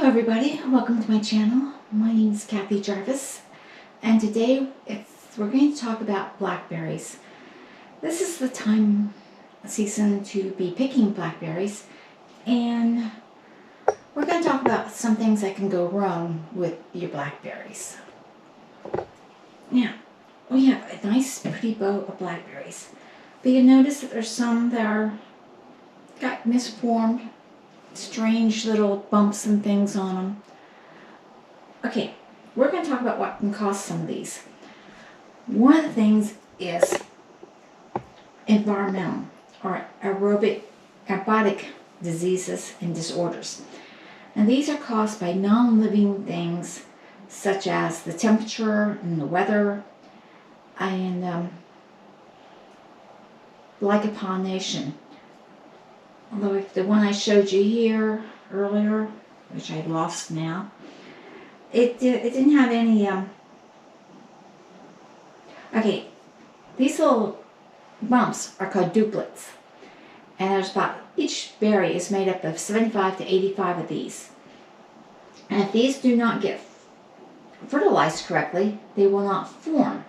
Hello everybody, welcome to my channel. My name is Kathy Jarvis, and today we're going to talk about blackberries. This is the season to be picking blackberries, and we're going to talk about some things that can go wrong with your blackberries. Now, we have a nice pretty bow of blackberries, but you notice that there's some that got misformed, strange little bumps and things on them. Okay, we're going to talk about what can cause some of these. One of the things is environmental or abiotic diseases and disorders. And these are caused by non-living things such as the temperature and the weather and like pollination. Although if the one I showed you here earlier, which I lost now, it didn't have any, okay, these little bumps are called druplets. And there's each berry is made up of 75 to 85 of these. And if these do not get fertilized correctly, they will not form.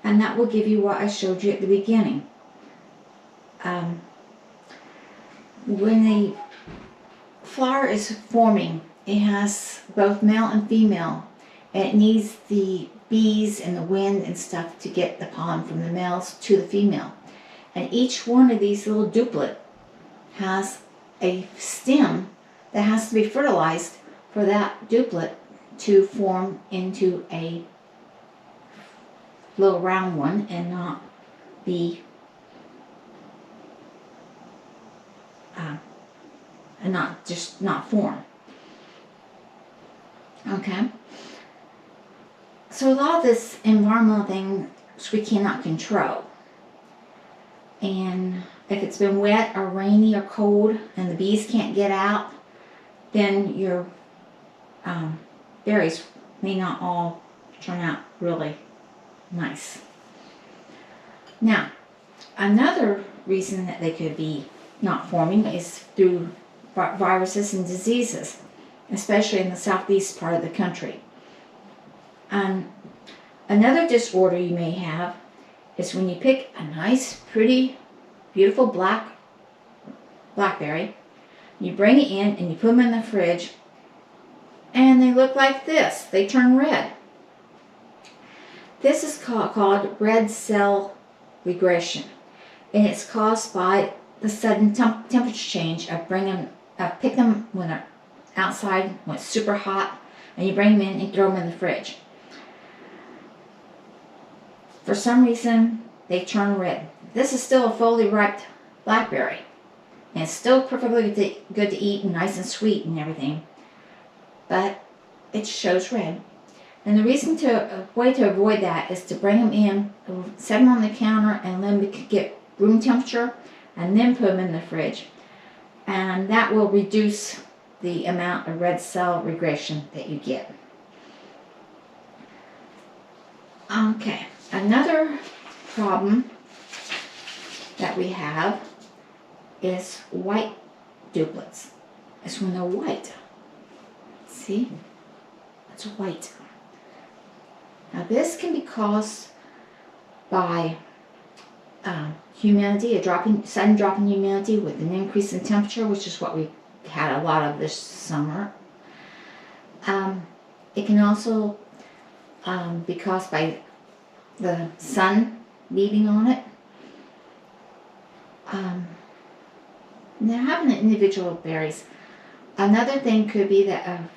And that will give you what I showed you at the beginning. When the flower is forming, it has both male and female, and it needs the bees and the wind and stuff to get the pollen from the males to the female. And each one of these little druplet has a stem that has to be fertilized for that druplet to form into a little round one and not be and not form. Okay, so a lot of this environmental things we cannot control, and if it's been wet or rainy or cold and the bees can't get out, then your berries may not all turn out really nice. Now, another reason that they could be not forming is through viruses and diseases, especially in the southeast part of the country. Another disorder you may have is when you pick a nice, pretty, beautiful blackberry, you bring it in and you put them in the fridge, and they look like this. They turn red. This is called red cell regression, and it's caused by the sudden temperature change of pick them when they're outside, when it's super hot, and you bring them in and throw them in the fridge. For some reason, they turn red. This is still a fully ripe blackberry, and it's still perfectly good to eat and nice and sweet and everything, but it shows red. And the way to avoid that is to bring them in, set them on the counter, and let them get room temperature, and then put them in the fridge. And that will reduce the amount of red cell regression that you get. Okay, another problem that we have is white druplets. It's when they're white. See? It's white. Now this can be caused by humidity, sudden drop in humidity with an increase in temperature, which is what we had a lot of this summer. It can also be caused by the sun beating on it. Now having the individual berries. Another thing could be that a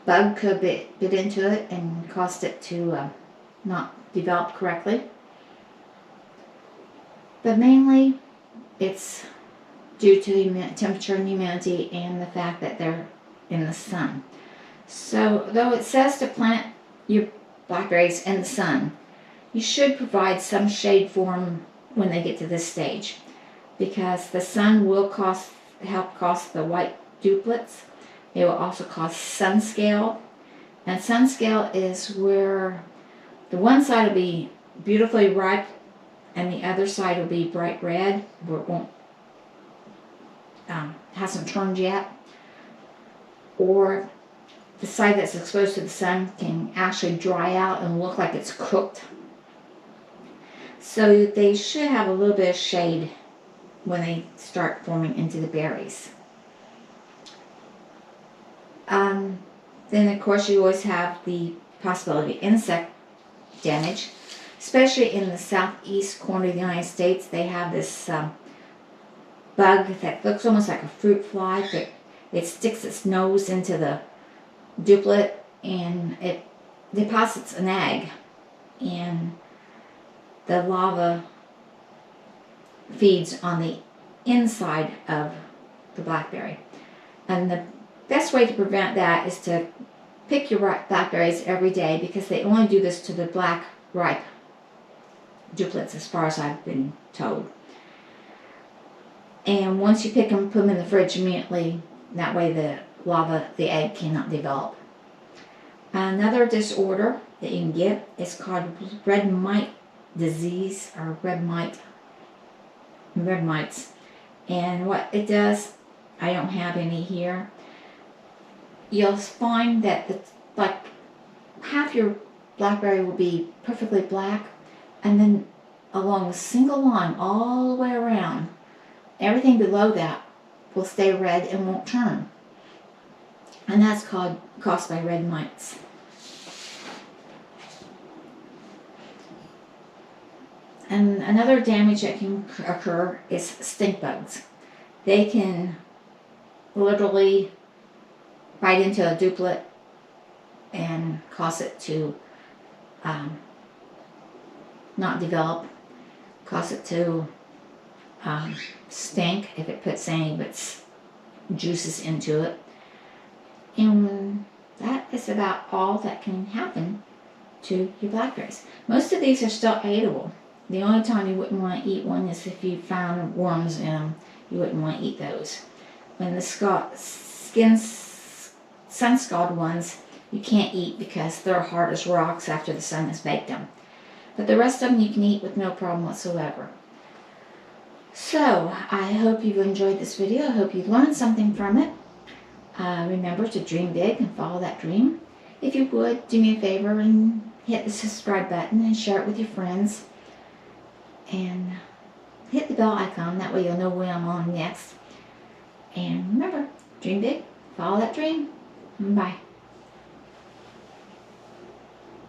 bug could bit into it and caused it to not develop correctly. But mainly, it's due to the temperature and humidity and the fact that they're in the sun. So, though it says to plant your blackberries in the sun, you should provide some shade for them when they get to this stage, because the sun will help cause the white druplets. It will also cause sunscale, and sunscale is where the one side will be beautifully ripe and the other side will be bright red, where it won't hasn't turned yet. Or the side that's exposed to the sun can actually dry out and look like it's cooked. So they should have a little bit of shade when they start forming into the berries. Then of course you always have the possibility of insect damage, especially in the southeast corner of the United States. They have this bug that looks almost like a fruit fly, but it sticks its nose into the druplet and it deposits an egg, and the larva feeds on the inside of the blackberry. And the best way to prevent that is to pick your blackberries every day, because they only do this to the black ripe druplets, as far as I've been told. And once you pick them, put them in the fridge immediately. That way the egg cannot develop. Another disorder that you can get is called red mite disease, or red mites. And what it does, I don't have any here. You'll find that like half your blackberry will be perfectly black, and then along a single line all the way around, everything below that will stay red and won't turn. And that's caused by red mites. And another damage that can occur is stink bugs. They can literally bite into a druplet and cause it to not develop, cause it to stink if it puts any of its juices into it. And that is about all that can happen to your blackberries. Most of these are still edible. The only time you wouldn't want to eat one is if you found worms in them. You wouldn't want to eat those. When the sun-scald ones, you can't eat because they're hard as rocks after the sun has baked them. But the rest of them you can eat with no problem whatsoever. So, I hope you've enjoyed this video. I hope you've learned something from it. Remember to dream big and follow that dream. If you would, do me a favor and hit the subscribe button and share it with your friends. And hit the bell icon, that way you'll know when I'm on next. And remember, dream big, follow that dream. Bye.